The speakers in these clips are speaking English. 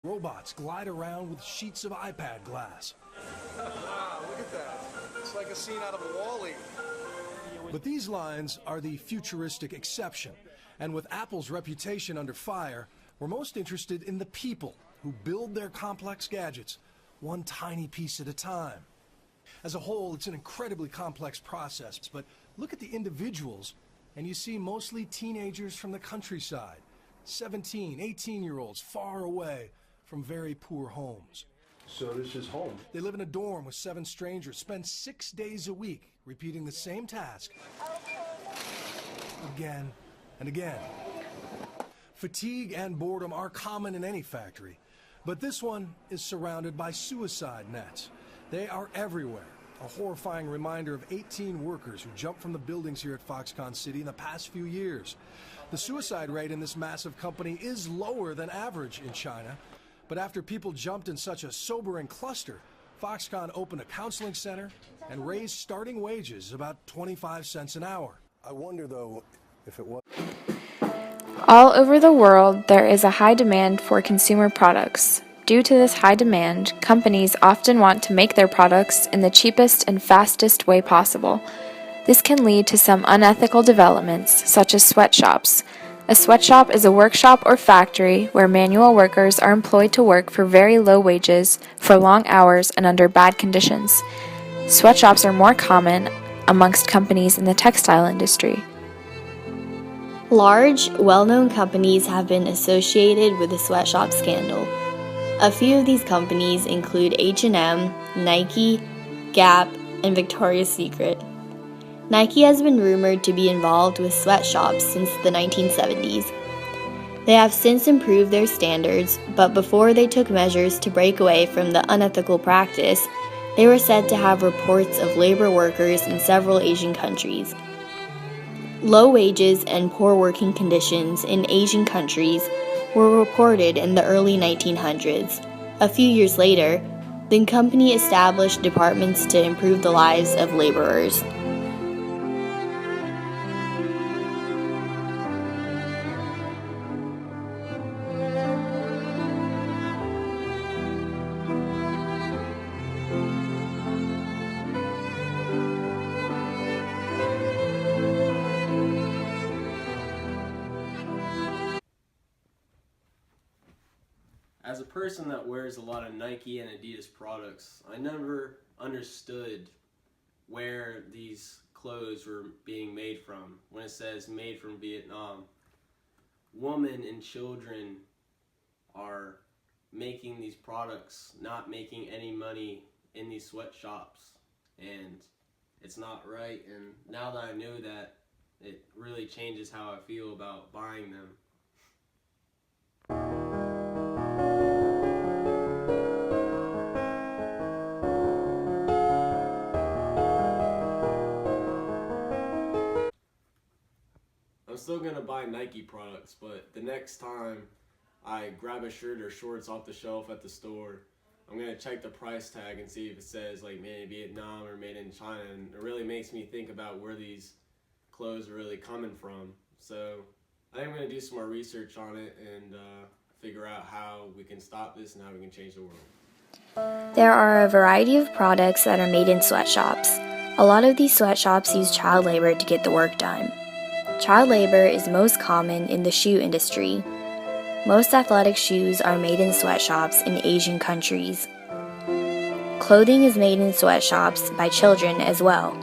Robots glide around with sheets of iPad glass. Wow, look at that. It's like a scene out of WALL-E. But these lines are the futuristic exception. And with Apple's reputation under fire, we're most interested in the people who build their complex gadgets, one tiny piece at a time. As a whole, it's an incredibly complex process, but look at the individuals, and you see mostly teenagers from the countryside, 17, 18-year-olds far away from very poor homes. So this is home. They live in a dorm with 7 strangers, spend 6 days a week repeating the same task again and again. Fatigue and boredom are common in any factory, but this one is surrounded by suicide nets. They are everywhere, a horrifying reminder of 18 workers who jumped from the buildings here at Foxconn City in the past few years. The suicide rate in this massive company is lower than average in China, but after people jumped in such a sobering cluster, Foxconn opened a counseling center and raised starting wages about 25 cents an hour. I wonder, though, if it was... All over the world, there is a high demand for consumer products. Due to this high demand, companies often want to make their products in the cheapest and fastest way possible. This can lead to some unethical developments, such as sweatshops. A sweatshop is a workshop or factory where manual workers are employed to work for very low wages, for long hours, and under bad conditions. Sweatshops are more common amongst companies in the textile industry. Large, well-known companies have been associated with the sweatshop scandal. A few of these companies include H&M, Nike, Gap, and Victoria's Secret. Nike has been rumored to be involved with sweatshops since the 1970s. They have since improved their standards, but before they took measures to break away from the unethical practice, they were said to have reports of labor workers in several Asian countries. Low wages and poor working conditions in Asian countries were reported in the early 1900s. A few years later, the company established departments to improve the lives of laborers. As a person that wears a lot of Nike and Adidas products, I never understood where these clothes were being made from. When it says made from Vietnam, women and children are making these products, not making any money in these sweatshops, and it's not right. And now that I know that, it really changes how I feel about buying them. I'm still gonna buy Nike products, but the next time I grab a shirt or shorts off the shelf at the store, I'm gonna check the price tag and see if it says like made in Vietnam or made in China, and it really makes me think about where these clothes are really coming from. So I think I'm gonna do some more research on it and figure out how we can stop this and how we can change the world. There are a variety of products that are made in sweatshops. A lot of these sweatshops use child labor to get the work done. Child labor is most common in the shoe industry. Most athletic shoes are made in sweatshops in Asian countries. Clothing is made in sweatshops by children as well.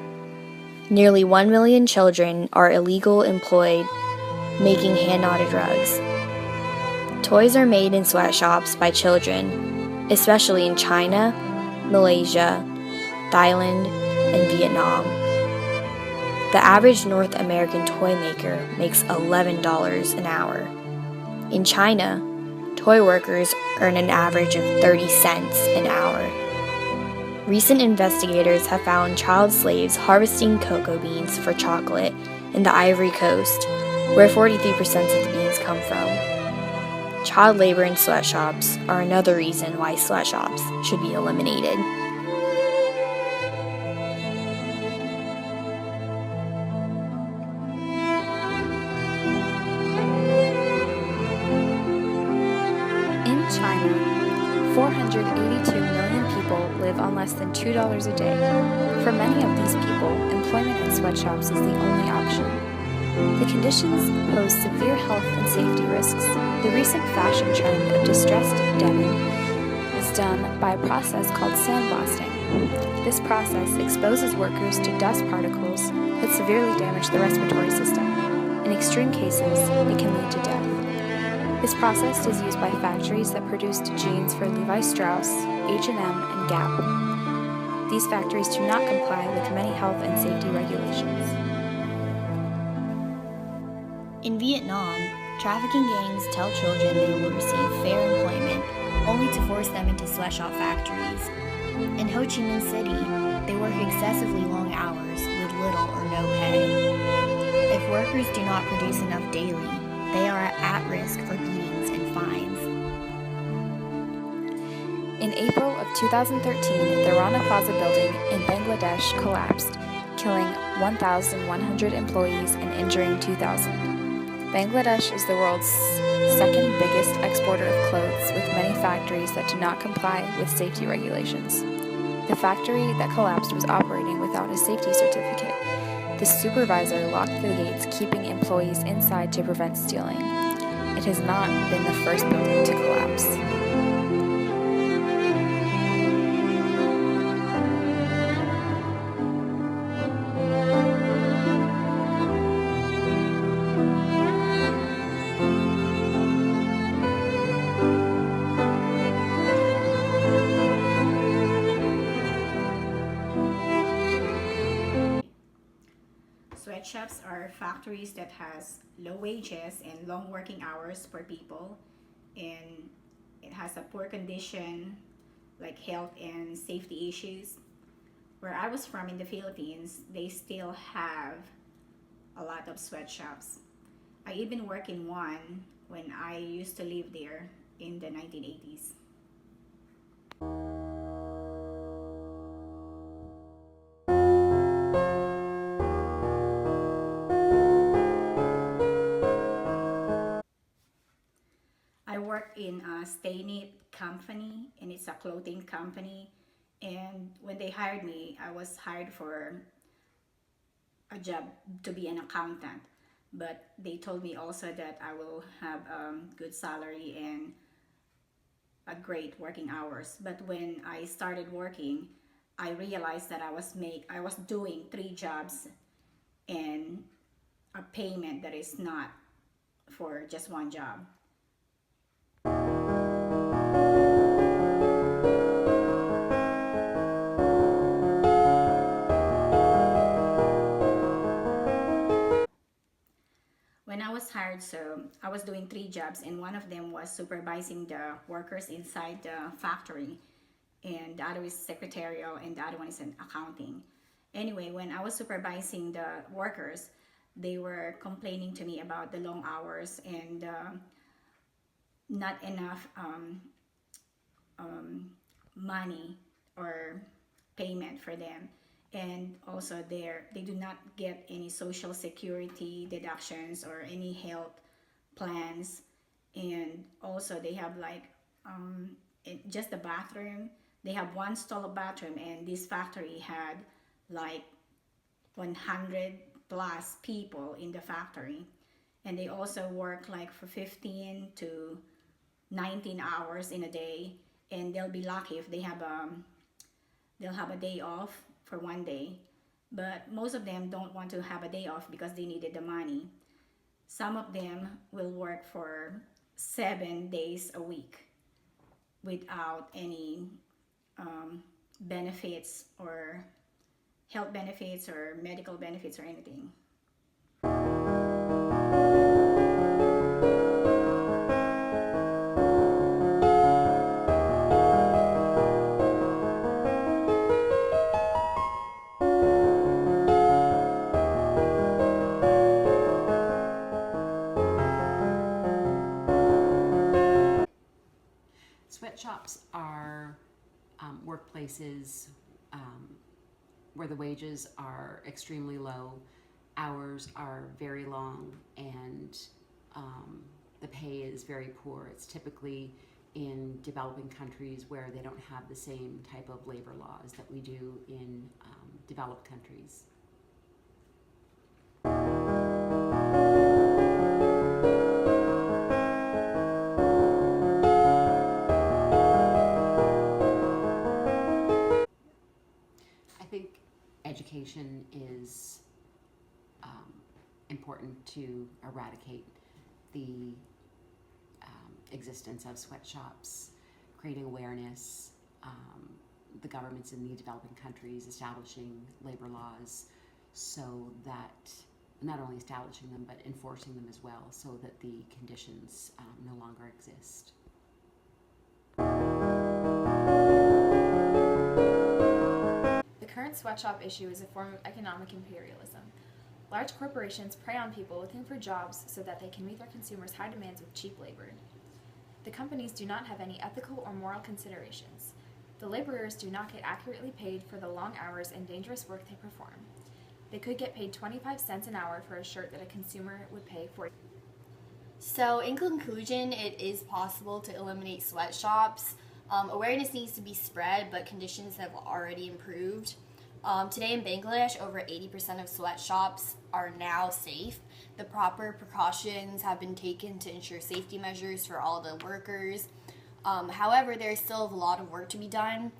Nearly 1 million children are illegally employed making hand-knotted rugs. Toys are made in sweatshops by children, especially in China, Malaysia, Thailand, and Vietnam. The average North American toy maker makes $11 an hour. In China, toy workers earn an average of 30 cents an hour. Recent investigators have found child slaves harvesting cocoa beans for chocolate in the Ivory Coast, where 43% of the beans come from. Child labor in sweatshops are another reason why sweatshops should be eliminated. In China, 482 million people live on less than $2 a day. For many of these people, employment in sweatshops is the only option. The conditions pose severe health and safety risks. The recent fashion trend of distressed denim is done by a process called sandblasting. This process exposes workers to dust particles that severely damage the respiratory system. In extreme cases, it can lead to death. This process is used by factories that produced jeans for Levi Strauss, H&M, and Gap. These factories do not comply with many health and safety regulations. In Vietnam, trafficking gangs tell children they will receive fair employment only to force them into sweatshop factories. In Ho Chi Minh City, they work excessively long hours with little or no pay. If workers do not produce enough daily, they are at risk for beatings and fines. In April of 2013, the Rana Plaza building in Bangladesh collapsed, killing 1,100 employees and injuring 2,000. Bangladesh is the world's second biggest exporter of clothes, with many factories that do not comply with safety regulations. The factory that collapsed was operating without a safety certificate. The supervisor locked the gates, keeping employees inside to prevent stealing. It has not been the first building to collapse. Sweatshops are factories that has low wages and long working hours for people, and it has a poor condition like health and safety issues. Where I was from in the Philippines, they still have a lot of sweatshops. I even worked in one when I used to live there in the 1980s. I work in a Stay Knit company, and it's a clothing company. And when they hired me, I was hired for a job to be an accountant. But they told me also that I will have a good salary and a great working hours. But when I started working, I realized that I was doing three jobs and a payment that is not for just one job. When I was hired, so I was doing three jobs, and one of them was supervising the workers inside the factory, and the other is secretarial, and the other one is in accounting. Anyway, when I was supervising the workers, they were complaining to me about the long hours and not enough money or payment for them, and also they do not get any social security deductions or any health plans. And also they have like just the bathroom, they have one stall bathroom, and this factory had like 100 plus people in the factory, and they also work like for 15 to 19 hours in a day, and they'll be lucky if they'll have a day off for one day. But most of them don't want to have a day off because they needed the money. Some of them will work for 7 days a week without any benefits or health benefits or medical benefits or anything. Sweatshops are workplaces where the wages are extremely low, hours are very long, and the pay is very poor. It's typically in developing countries where they don't have the same type of labor laws that we do in developed countries. I think education is important to eradicate the existence of sweatshops, creating awareness, the governments in the developing countries establishing labor laws so that, not only establishing them, but enforcing them as well so that the conditions no longer exist. The current sweatshop issue is a form of economic imperialism. Large corporations prey on people looking for jobs so that they can meet their consumers' high demands with cheap labor. The companies do not have any ethical or moral considerations. The laborers do not get accurately paid for the long hours and dangerous work they perform. They could get paid 25 cents an hour for a shirt that a consumer would pay for. So in conclusion, it is possible to eliminate sweatshops. Awareness needs to be spread, but conditions have already improved. Today in Bangladesh, over 80% of sweatshops are now safe. The proper precautions have been taken to ensure safety measures for all the workers. However, there is still a lot of work to be done,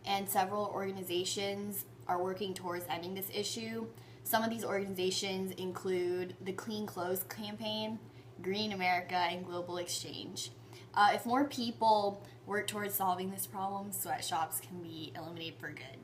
and several organizations are working towards ending this issue. Some of these organizations include the Clean Clothes Campaign, Green America, and Global Exchange. If more people work towards solving this problem, sweatshops can be eliminated for good.